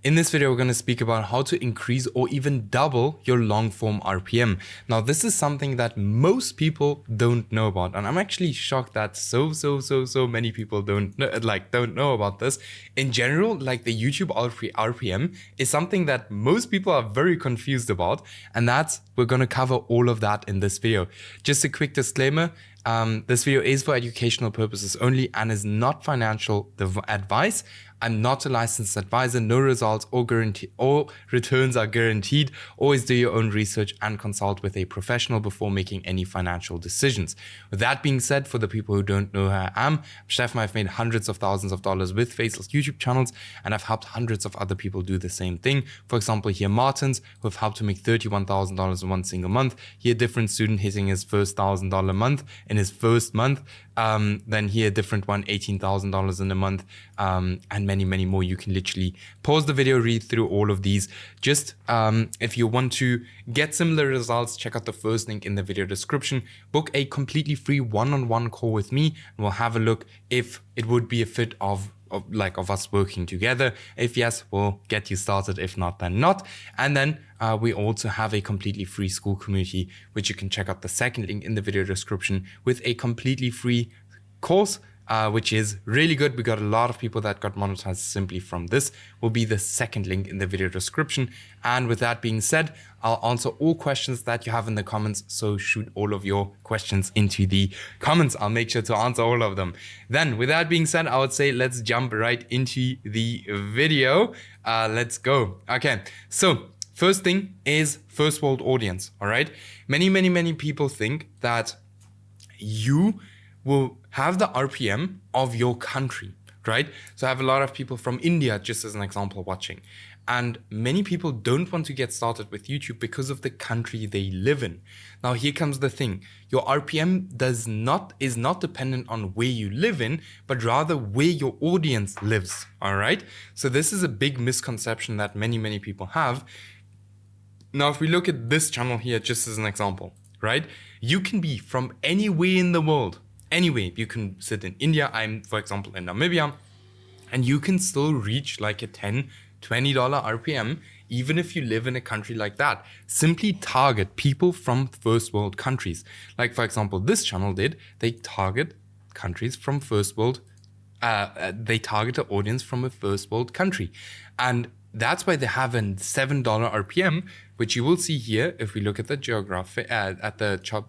In this video, we're going to speak about how to increase or even double your long form RPM. Now, this is something that most people don't know about, and I'm actually shocked that so many people don't know about this. In general, like the YouTube RPM is something that most people are very confused about, and we're going to cover all of that in this video. Just a quick disclaimer. This video is for educational purposes only and is not financial advice. I'm not a licensed advisor. No results or returns are guaranteed. Always do your own research and consult with a professional before making any financial decisions. With that being said, for the people who don't know who I am, Steffen, I've made hundreds of thousands of dollars with faceless YouTube channels, and I've helped hundreds of other people do the same thing. For example, here Martins, who have helped to make $31,000 in one single month. Here, a different student hitting his first $1,000 month in his first month. Then here, a different one, $18,000 in a month, and many more. You can literally pause the video, read through all of these. Just if you want to get similar results, check out the first link in the video description. Book a completely free one-on-one call with me, and we'll have a look if it would be a fit of us working together. If yes, we'll get you started. If not, then not. And then we also have a completely free Skool community, which you can check out the second link in the video description, with a completely free course, which is really good. We got a lot of people that got monetized simply from this. Will be the second link in the video description. And with that being said, I'll answer all questions that you have in the comments. So shoot all of your questions into the comments. I'll make sure to answer all of them. Then with that being said, I would say let's jump right into the video. Let's go. Okay, so first thing is first world audience. All right, many people think that you will have the RPM of your country, right? So I have a lot of people from India, just as an example, watching. And many people don't want to get started with YouTube because of the country they live in. Now, here comes the thing. Your RPM is not dependent on where you live in, but rather where your audience lives, all right? So this is a big misconception that many people have. Now, if we look at this channel here, just as an example, right? You can be from anywhere in the world. Anyway, you can sit in India. I'm, for example, in Namibia, and you can still reach like a $10, $20 RPM, even if you live in a country like that. Simply target people from first world countries. Like, for example, this channel they target countries from first world, they target an audience from a first world country. And that's why they have a $7 RPM, which you will see here. If we look at the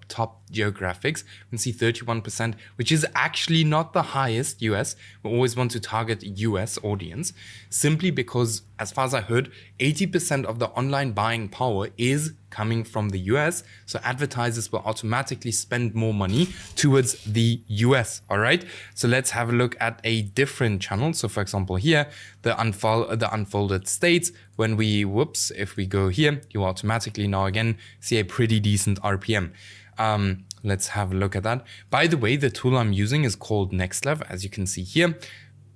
top geographics, we can see 31%, which is actually not the highest US. We always want to target US audience, simply because, as far as I heard, 80% of the online buying power is coming from the US. So advertisers will automatically spend more money towards the US. All right. So let's have a look at a different channel. So for example, here, the unfolded states, when if we go here, you automatically now again see a pretty decent RPM. Let's have a look at that. By the way, the tool I'm using is called ElevenLabs, as you can see here.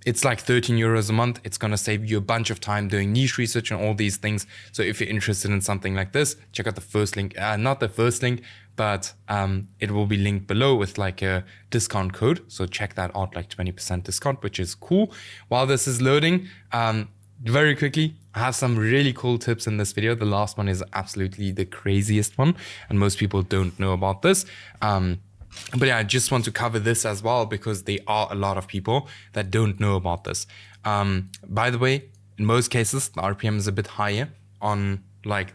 It's like 13 euros a month. It's going to save you a bunch of time doing niche research and all these things. So if you're interested in something like this, check out the first link, not the first link, but it will be linked below with like a discount code. So check that out, like 20% discount, which is cool. While this is loading, very quickly, I have some really cool tips in this video. The last one is absolutely the craziest one, and most people don't know about this. But yeah, I just want to cover this as well because there are a lot of people that don't know about this. By the way, in most cases, the RPM is a bit higher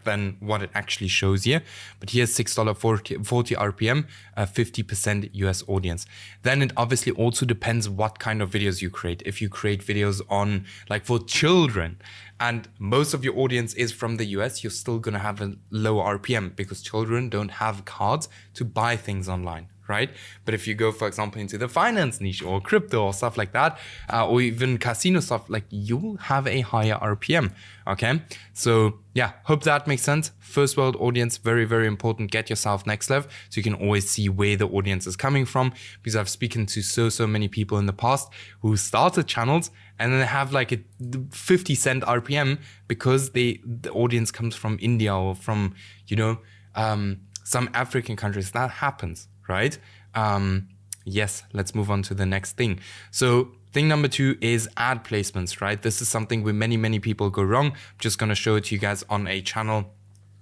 than what it actually shows here. But here's $6.40 RPM, 50% US audience. Then it obviously also depends what kind of videos you create. If you create videos on for children, and most of your audience is from the US, you're still gonna have a lower RPM because children don't have cards to buy things online, right? But if you go, for example, into the finance niche or crypto or stuff like that, or even casino stuff, you will have a higher RPM, okay? So yeah, hope that makes sense. First world audience, very important. Get yourself ElevenLabs so you can always see where the audience is coming from, because I've spoken to so many people in the past who started channels and then they have like a 50-cent RPM because the audience comes from India or from, some African countries. That happens, right? Yes, let's move on to the next thing. So Thing number 2 is ad placements, right? This is something where many people go wrong. I'm just going to show it to you guys on a channel,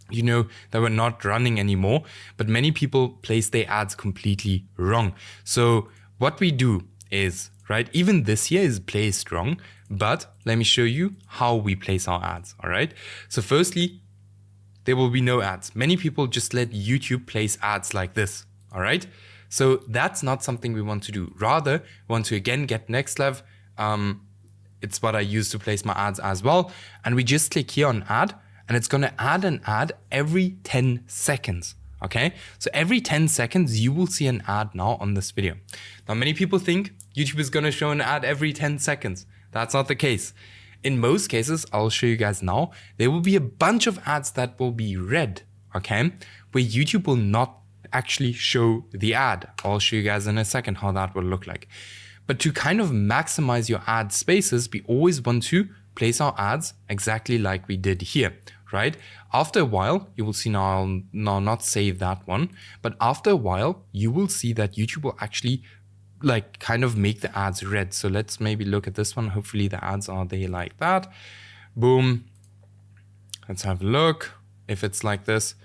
you know, that we're not running anymore, but many people place their ads completely wrong. So what we do is, right, even this year is placed wrong, but let me show you how we place our ads, all right? So firstly, there will be no ads. Many people just let YouTube place ads like this, all right? So that's not something we want to do. Rather, we want to again get NextLev. It's what I use to place my ads as well. And we just click here on ad, and it's going to add an ad every 10 seconds. Okay, so every 10 seconds, you will see an ad now on this video. Now, many people think YouTube is going to show an ad every 10 seconds. That's not the case. In most cases, I'll show you guys now, there will be a bunch of ads that will be red, okay, where YouTube will not actually show the ad. I'll show you guys in a second how that will look like. But to kind of maximize your ad spaces, we always want to place our ads exactly like we did here, right? After a while, you will see now, I'll not save that one, but after a while, you will see that YouTube will actually like kind of make the ads red. So let's maybe look at this one. Hopefully the ads are there like that. Boom. Let's have a look if it's like this.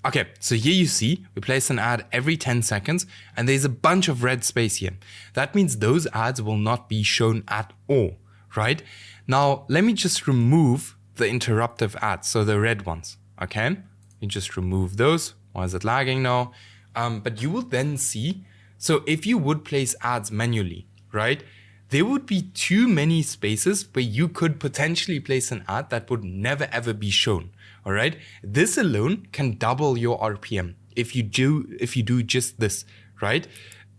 Okay, so here you see we place an ad every 10 seconds and there's a bunch of red space here. That means those ads will not be shown at all, right? Now, let me just remove the interruptive ads, so the red ones, okay? You just remove those. Why is it lagging now? But you will then see, so if you would place ads manually, right? There would be too many spaces where you could potentially place an ad that would never ever be shown. All right. This alone can double your RPM if you do just this, right?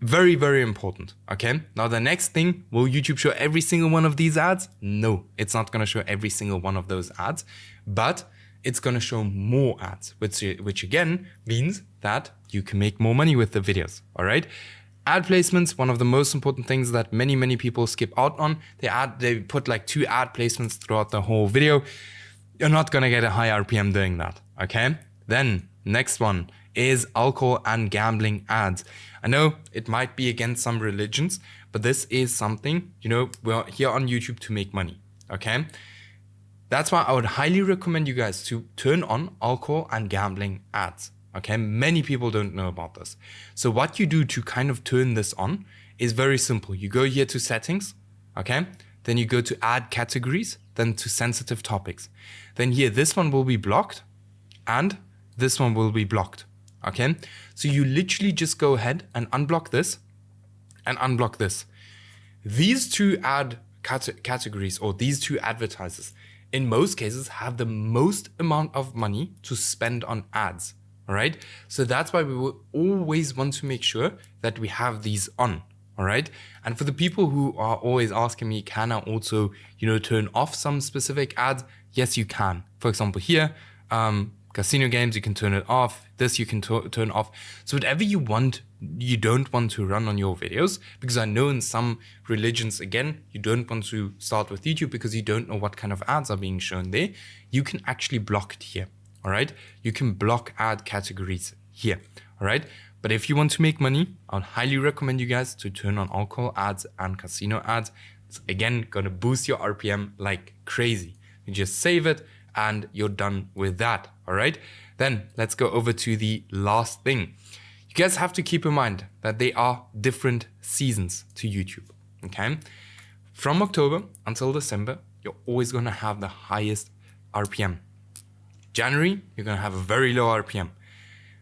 Very, very important. Okay. Now the next thing, will YouTube show every single one of these ads? No, it's not going to show every single one of those ads, but it's going to show more ads, which again means that you can make more money with the videos. All right. Ad placements, one of the most important things that many people skip out on. They put like 2 ad placements throughout the whole video. You're not going to get a high RPM doing that, okay? Then, next one is alcohol and gambling ads. I know it might be against some religions, but this is something, you know, we're here on YouTube to make money, okay? That's why I would highly recommend you guys to turn on alcohol and gambling ads, okay? Many people don't know about this. So what you do to kind of turn this on is very simple. You go here to settings, okay? Then you go to add categories, then to sensitive topics. Then here, this one will be blocked and this one will be blocked, okay? So you literally just go ahead and unblock this and unblock this. These 2 ad categories or these 2 advertisers, in most cases, have the most amount of money to spend on ads, all right? So that's why we will always want to make sure that we have these on. All right. And for the people who are always asking me, can I also, you know, turn off some specific ads? Yes, you can. For example, here, casino games, you can turn it off. This you can turn off. So whatever you want, you don't want to run on your videos, because I know in some religions, again, you don't want to start with YouTube because you don't know what kind of ads are being shown there. You can actually block it here. All right. You can block ad categories here. All right. But if you want to make money, I would highly recommend you guys to turn on alcohol ads and casino ads. It's again going to boost your RPM like crazy. You just save it and you're done with that. All right. Then let's go over to the last thing. You guys have to keep in mind that there are different seasons to YouTube. Okay. From October until December, you're always going to have the highest RPM. January, you're going to have a very low RPM.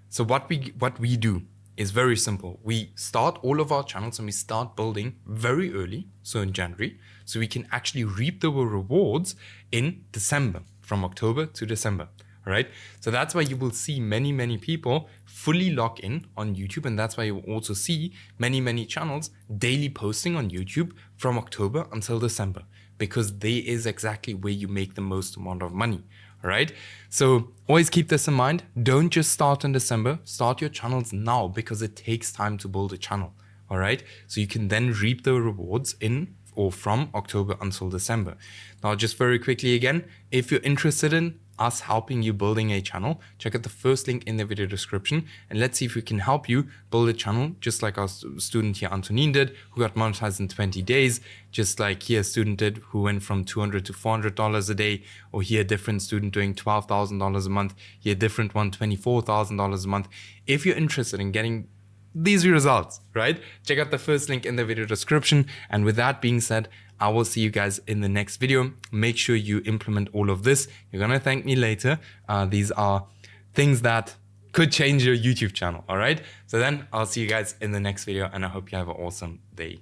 So what we do is very simple. We start all of our channels and we start building very early, so in January, so we can actually reap the rewards in December, from October to December, all right? So that's why you will see many people fully log in on YouTube, and that's why you will also see many channels daily posting on YouTube from October until December, because there is exactly where you make the most amount of money. All right. So always keep this in mind. Don't just start in December. Start your channels now, because it takes time to build a channel. All right. So you can then reap the rewards in or from October until December. Now, just very quickly again, if you're interested in us helping you building a channel, check out the first link in the video description and let's see if we can help you build a channel just like our student here, Antonin, did, who got monetized in 20 days, just like here a student did who went from $200 to $400 a day, or here a different student doing $12,000 a month, here a different one $24,000 a month. If you're interested in getting these results, right? Check out the first link in the video description. And with that being said, I will see you guys in the next video. Make sure you implement all of this. You're gonna thank me later. These are things that could change your YouTube channel, all right? So then I'll see you guys in the next video and I hope you have an awesome day.